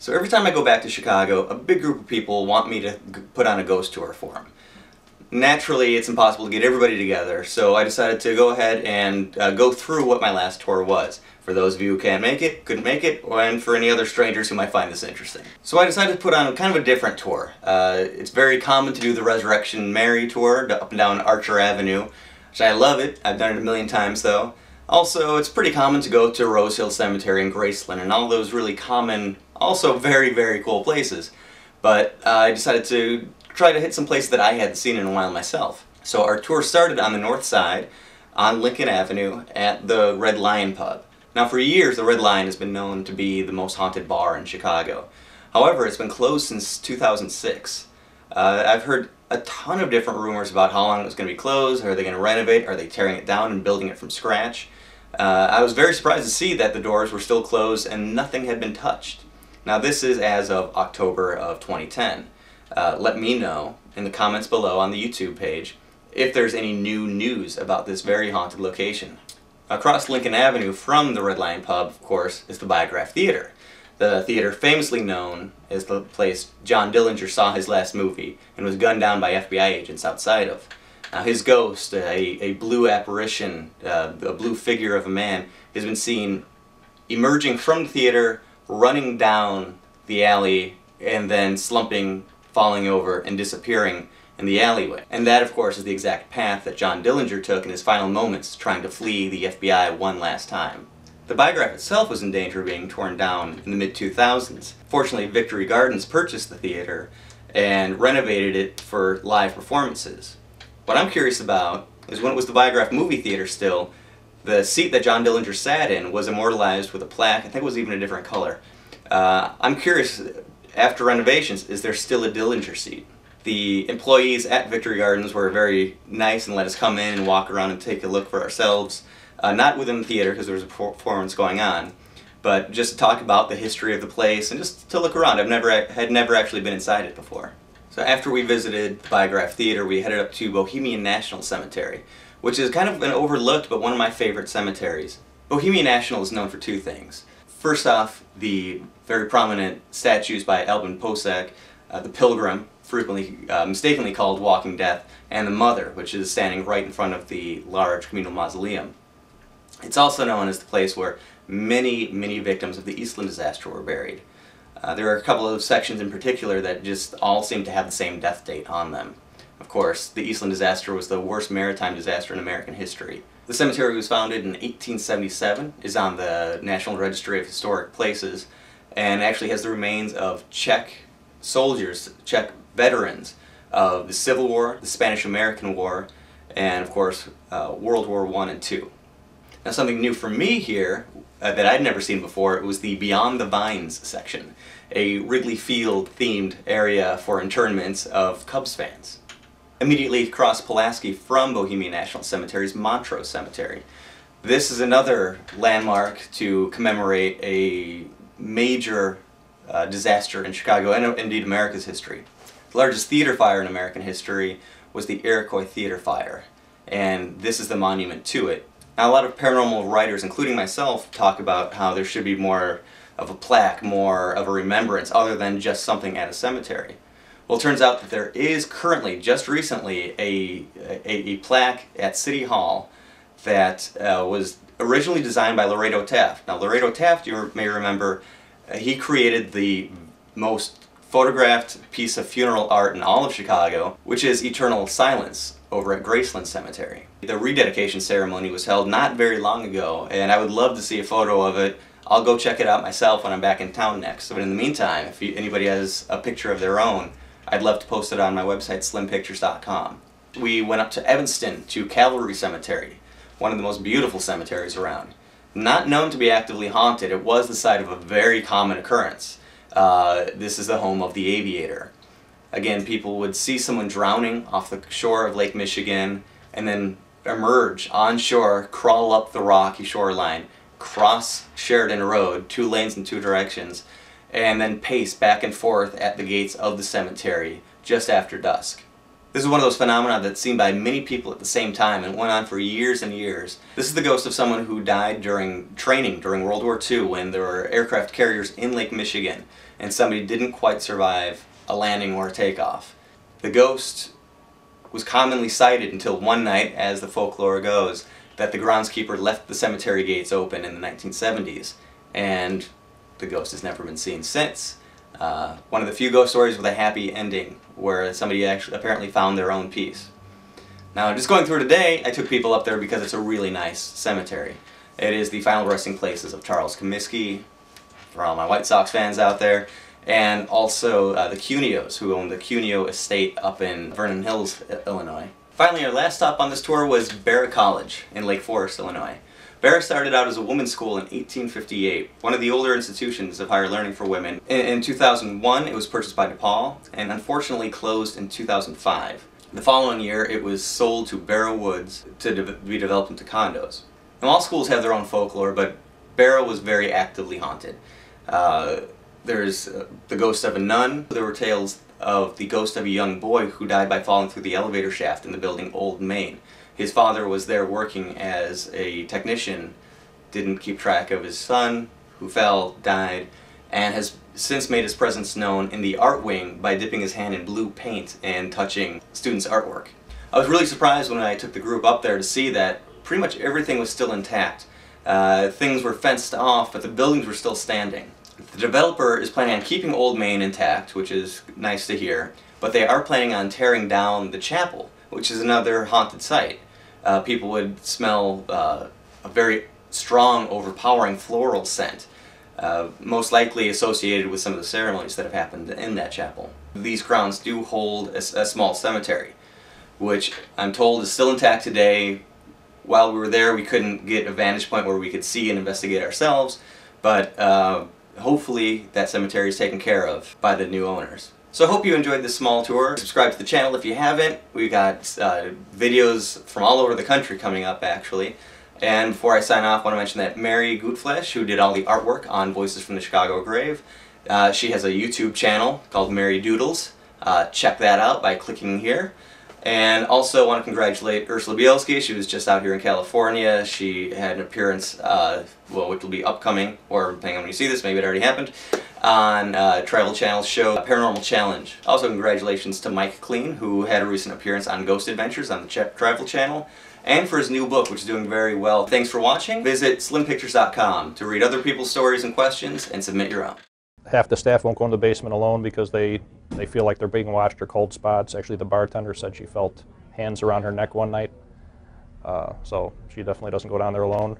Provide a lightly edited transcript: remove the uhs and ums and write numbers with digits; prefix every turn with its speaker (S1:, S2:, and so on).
S1: So every time I go back to Chicago, a big group of people want me to put on a ghost tour for them. Naturally, it's impossible to get everybody together, so I decided to go ahead and go through what my last tour was. For those of you who can't make it, couldn't make it, and for any other strangers who might find this interesting. So I decided to put on kind of a different tour. It's very common to do the Resurrection Mary tour up and down Archer Avenue, which I love it. I've done it a million times though. Also, it's pretty common to go to Rose Hill Cemetery in Graceland and all those really common, also very, very cool places. But I decided to try to hit some places that I hadn't seen in a while myself. So our tour started on the north side, on Lincoln Avenue, at the Red Lion pub. Now for years, the Red Lion has been known to be the most haunted bar in Chicago. However, it's been closed since 2006. I've heard a ton of different rumors about how long it was going to be closed. Are they going to renovate? Are they tearing it down and building it from scratch? I was very surprised to see that the doors were still closed and nothing had been touched. Now this is as of October of 2010. Let me know in the comments below on the YouTube page if there's any new news about this very haunted location. Across Lincoln Avenue from the Red Lion pub, of course, is the Biograph Theater. The theater famously known as the place John Dillinger saw his last movie and was gunned down by FBI agents outside of. Now his ghost, a blue apparition, a blue figure of a man, has been seen emerging from the theater, running down the alley, and then slumping, falling over, and disappearing in the alleyway. And that, of course, is the exact path that John Dillinger took in his final moments, trying to flee the FBI one last time. The Biograph itself was in danger of being torn down in the mid-2000s. Fortunately, Victory Gardens purchased the theater and renovated it for live performances. What I'm curious about is when it was the Biograph movie theater still, the seat that John Dillinger sat in was immortalized with a plaque. I think it was even a different color. I'm curious, after renovations, is there still a Dillinger seat? The employees at Victory Gardens were very nice and let us come in and walk around and take a look for ourselves. Not within the theater because there was a performance going on, but just to talk about the history of the place and just to look around. I had never actually been inside it before. So after we visited the Biograph Theater, we headed up to Bohemian National Cemetery, which is kind of an overlooked but one of my favorite cemeteries. Bohemian National is known for two things. First off, the very prominent statues by Alvin Posak, the Pilgrim, frequently mistakenly called Walking Death, and the Mother, which is standing right in front of the large communal mausoleum. It's also known as the place where many, many victims of the Eastland disaster were buried. There are a couple of sections in particular that just all seem to have the same death date on them. Of course, the Eastland disaster was the worst maritime disaster in American history. The cemetery was founded in 1877, is on the National Registry of Historic Places, and actually has the remains of Czech soldiers, Czech veterans of the Civil War, the Spanish-American War, and of course World War I and II. Now something new for me here that I'd never seen before, it was the Beyond the Vines section, a Wrigley Field themed area for internments of Cubs fans. Immediately across Pulaski from Bohemian National Cemetery is Montrose Cemetery. This is another landmark to commemorate a major disaster in Chicago and indeed America's history. The largest theater fire in American history was the Iroquois Theater Fire, and this is the monument to it. Now, a lot of paranormal writers, including myself, talk about how there should be more of a plaque, more of a remembrance, other than just something at a cemetery. Well, it turns out that there is currently, just recently, a plaque at City Hall that was originally designed by Laredo Taft. Now, Laredo Taft, you may remember, he created the most photographed piece of funeral art in all of Chicago, which is Eternal Silence over at Graceland Cemetery. The rededication ceremony was held not very long ago, and I would love to see a photo of it. I'll go check it out myself when I'm back in town next. But in the meantime, if anybody has a picture of their own, I'd love to post it on my website, slimpictures.com. We went up to Evanston, to Calvary Cemetery, one of the most beautiful cemeteries around. Not known to be actively haunted, it was the site of a very common occurrence. This is the home of the Aviator. Again, people would see someone drowning off the shore of Lake Michigan and then emerge on shore, crawl up the rocky shoreline, cross Sheridan Road, 2 lanes in 2 directions, and then pace back and forth at the gates of the cemetery just after dusk. This is one of those phenomena that's seen by many people at the same time and went on for years and years. This is the ghost of someone who died during training during World War II when there were aircraft carriers in Lake Michigan and somebody didn't quite survive a landing or a takeoff. The ghost was commonly sighted until one night, as the folklore goes, that the groundskeeper left the cemetery gates open in the 1970s, and the ghost has never been seen since. One of the few ghost stories with a happy ending, where somebody actually apparently found their own piece. Now, just going through today, I took people up there because it's a really nice cemetery. It is the final resting places of Charles Comiskey, for all my White Sox fans out there, and also the Cuneos, who owned the Cuneo estate up in Vernon Hills, Illinois. Finally, our last stop on this tour was Barat College in Lake Forest, Illinois. Barrett started out as a women's school in 1858, one of the older institutions of higher learning for women. In 2001, it was purchased by DePaul, and unfortunately closed in 2005. The following year, it was sold to Barrow Woods to be developed into condos. Now, all schools have their own folklore, but Barrow was very actively haunted. There's the ghost of a nun. There were tales of the ghost of a young boy who died by falling through the elevator shaft in the building Old Main. His father was there working as a technician, didn't keep track of his son, who fell, died, and has since made his presence known in the art wing by dipping his hand in blue paint and touching students' artwork. I was really surprised when I took the group up there to see that pretty much everything was still intact. Things were fenced off, but the buildings were still standing. The developer is planning on keeping Old Main intact, which is nice to hear, but they are planning on tearing down the chapel, which is another haunted site. People would smell a very strong, overpowering floral scent, most likely associated with some of the ceremonies that have happened in that chapel. These grounds do hold a small cemetery, which I'm told is still intact today. While we were there, we couldn't get a vantage point where we could see and investigate ourselves, but hopefully that cemetery is taken care of by the new owners. So I hope you enjoyed this small tour. Subscribe to the channel if you haven't. We've got videos from all over the country coming up, actually. And before I sign off, I want to mention that Mary Goodflesh, who did all the artwork on Voices from the Chicago Grave, she has a YouTube channel called Mary Doodles. Check that out by clicking here. And also want to congratulate Ursula Bielski. She was just out here in California. She had an appearance, well, which will be upcoming, or depending on when you see this, maybe it already happened, on Travel Channel's show, Paranormal Challenge. Also congratulations to Mike Clean, who had a recent appearance on Ghost Adventures on the Travel Channel, and for his new book, which is doing very well. Thanks for watching. Visit slimpictures.com to read other people's stories and questions and submit your own.
S2: Half the staff won't go in the basement alone because they feel like they're being watched or cold spots. Actually, the bartender said she felt hands around her neck one night, so she definitely doesn't go down there alone.